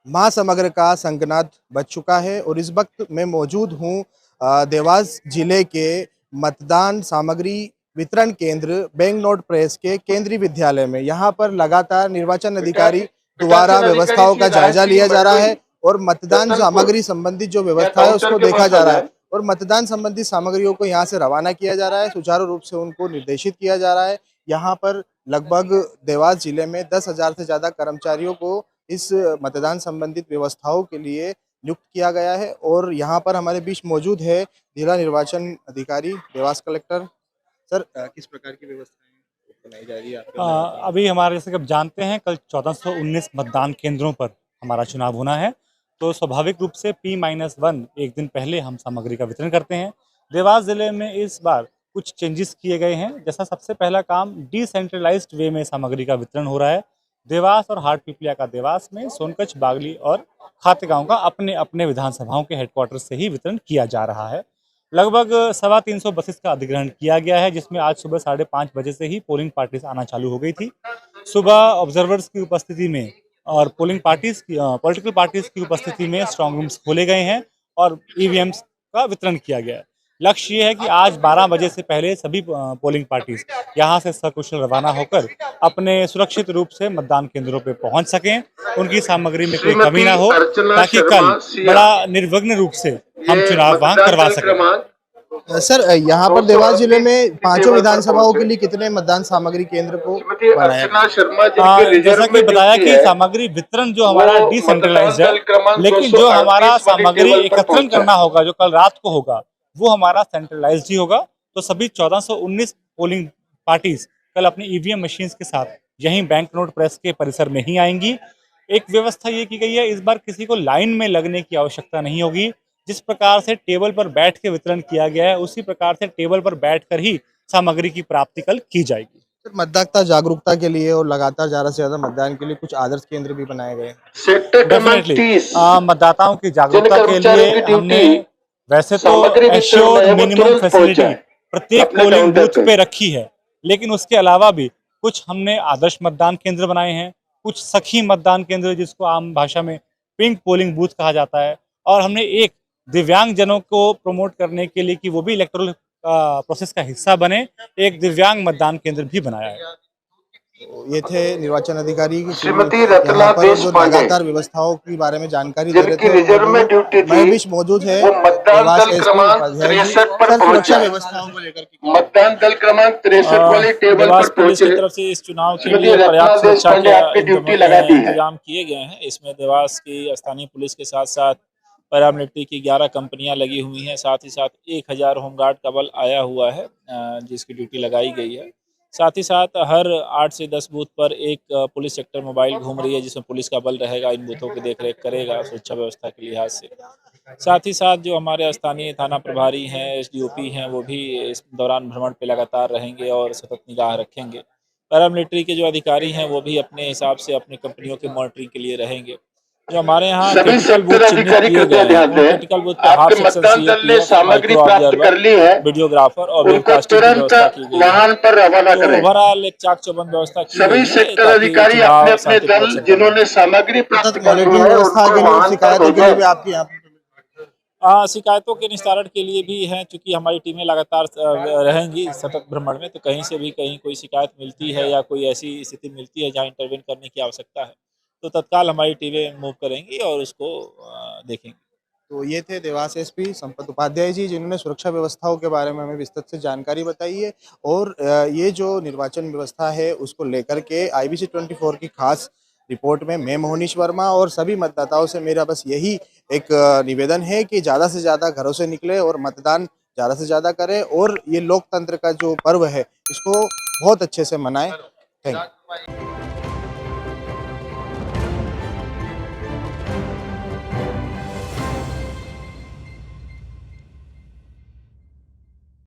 माँ समग्र का शंखनाद बज चुका है और इस वक्त मैं मौजूद हूँ देवास जिले के मतदान सामग्री वितरण केंद्र बैंक नोट प्रेस के केंद्रीय विद्यालय में। यहाँ पर लगातार निर्वाचन अधिकारी द्वारा व्यवस्थाओं का जायजा लिया जा रहा है और मतदान सामग्री संबंधित जो व्यवस्था है उसको देखा जा रहा है और मतदान संबंधी सामग्रियों को यहाँ से रवाना किया जा रहा है, सुचारू रूप से उनको निर्देशित किया जा रहा है। यहाँ पर लगभग देवास जिले में 10,000 से ज्यादा कर्मचारियों को इस मतदान संबंधित व्यवस्थाओं के लिए नियुक्त किया गया है और यहाँ पर हमारे बीच मौजूद है जिला निर्वाचन अधिकारी देवास कलेक्टर सर। किस प्रकार की व्यवस्थाएं बनाई जा रही है आपके में? अभी हमारे जैसे कि आप जानते हैं कल 1419 मतदान केंद्रों पर हमारा चुनाव होना है, तो स्वाभाविक रूप से P-1 एक दिन पहले हम सामग्री का वितरण करते हैं। देवास जिले में इस बार कुछ चेंजेस किए गए हैं। जैसा सबसे पहला काम डिसेंट्रलाइज्ड वे में सामग्री का वितरण हो रहा है। देवास और हाटपिपलिया का देवास में, सोनकच्छ, बागली और खातेगांव का अपने अपने विधानसभाओं के हेडक्वार्टर से ही वितरण किया जा रहा है। लगभग 350 बसेस का अधिग्रहण किया गया है, जिसमें आज सुबह 5:30 बजे से ही पोलिंग पार्टीज आना चालू हो गई थी। सुबह ऑब्जर्वर्स की उपस्थिति में और पोलिंग पार्टीज की पॉलिटिकल पार्टीज की उपस्थिति में स्ट्रांग रूम्स खोले गए हैं और ईवीएम्स का वितरण किया गया है। लक्ष्य ये है कि आज 12 बजे से पहले सभी पोलिंग पार्टीज यहां से सकुशल रवाना होकर अपने सुरक्षित रूप से मतदान केंद्रों पर पहुंच सकें, उनकी सामग्री में कोई कमी ना हो, ताकि कल बड़ा निर्विघ्न रूप से हम चुनाव वहां करवा सकें। सर, यहाँ पर देवास जिले में पांचों विधानसभाओं के लिए कितने मतदान सामग्री केंद्र को बनाया? जैसा कि बताया कि सामग्री वितरण जो हमारा डिसेंट्रलाइज्ड है, लेकिन जो हमारा सामग्री एकत्रण करना होगा जो कल रात को होगा वो हमारा सेंट्रलाइज्ड ही होगा। तो सभी 1419 पोलिंग पार्टीज कल अपनी ईवीएम मशीन्स के साथ यहीं बैंक नोट प्रेस के परिसर में ही आएंगी। एक व्यवस्था ये की गई है, इस बार किसी को लाइन में लगने की आवश्यकता नहीं होगी। जिस प्रकार से टेबल पर बैठ के वितरण किया गया है, उसी प्रकार से टेबल पर बैठकर ही सामग्री की प्राप्ति कल की जाएगी। मतदाता जागरूकता के लिए और लगातार ज्यादा से ज्यादा मतदान के लिए कुछ आदर्श केंद्र भी बनाए गए हैं। डेफिनेटली मतदाताओं की जागरूकता के लिए हमने वैसे तो एश्योर्ड मिनिमम फैसिलिटी प्रत्येक पोलिंग बूथ पे रखी है, लेकिन उसके अलावा भी कुछ हमने आदर्श मतदान केंद्र बनाए हैं, कुछ सखी मतदान केंद्र जिसको आम भाषा में पिंक पोलिंग बूथ कहा जाता है, और हमने एक दिव्यांग जनों को प्रमोट करने के लिए कि वो भी इलेक्टोरल प्रोसेस का हिस्सा बने, एक दिव्यांग मतदान केंद्र भी बनाया है। तो ये थे निर्वाचन अधिकारी श्रीमती रत्ना देशपांडे, लगातार व्यवस्थाओं के बारे में जानकारी दे रहे थे। रिजर्व में ड्यूटी थी, मैं भी मौजूद है मतदान दल क्रमांक 63 पर पहुंचा। व्यवस्थाओं को लेकर मतदान दल क्रमांक 63 वाले टेबल पर पहुंचे। की तरफ से इस चुनाव के लिए पर्याप्त सुरक्षा के इंतजाम किए गए हैं। इसमें देवास की स्थानीय पुलिस के साथ साथ पैरामिलिट्री की 11 कंपनियां लगी हुई हैं। साथ ही साथ 1000 होमगार्ड का बल आया हुआ है जिसकी ड्यूटी लगाई गई है। साथ ही साथ हर 8 से 10 बूथ पर एक पुलिस सेक्टर मोबाइल घूम रही है, जिसमें पुलिस का बल रहेगा, इन बूथों की देखरेख करेगा सुरक्षा व्यवस्था के लिहाज से। साथ ही साथ जो हमारे स्थानीय थाना प्रभारी हैं, एसडीओपी हैं, वो भी इस दौरान भ्रमण पे लगातार रहेंगे और सतत निगाह रखेंगे। पैरामिलिट्री के जो अधिकारी हैं वो भी अपने हिसाब से अपनी कंपनियों के मॉनिटरिंग के लिए रहेंगे। जो हमारे यहाँ क्रिटिकल बूथ चिन्हित किए गए हैं, क्रिटिकल बूथ पे हाफ सेक्शन सामग्री प्राप्त कर ली है, वीडियोग्राफर और वेबकास्टिंग की व्यवस्था की गई है। ओवरऑल एक चाक चौबंद व्यवस्था की सभी सेक्टर अधिकारी अपने अपने दल जिन्होंने सामग्री प्राप्त कर ली है व्यवस्था के लिए शिकायतों के लिए भी आपकी यहाँ शिकायतों के निस्तारण के लिए भी हैं, क्योंकि हमारी टीमें लगातार रहेंगी सतत भ्रमण में, तो कहीं से भी कहीं कोई शिकायत मिलती है या कोई ऐसी स्थिति मिलती है जहां इंटरवेन करने की आवश्यकता है, तो तत्काल हमारी टीमें मूव करेंगी और उसको देखेंगे। तो ये थे देवास एसपी संपत उपाध्याय जी, जिन्होंने सुरक्षा व्यवस्थाओं के बारे में हमें विस्तृत से जानकारी बताई है और ये जो निर्वाचन व्यवस्था है उसको लेकर के IBC 24 की खास रिपोर्ट में मैं मोहनीश वर्मा और सभी मतदाताओं से मेरा बस यही एक निवेदन है कि ज़्यादा से ज़्यादा घरों से निकले और मतदान ज़्यादा से ज़्यादा करें और ये लोकतंत्र का जो पर्व है इसको बहुत अच्छे से मनाएं। Thank you.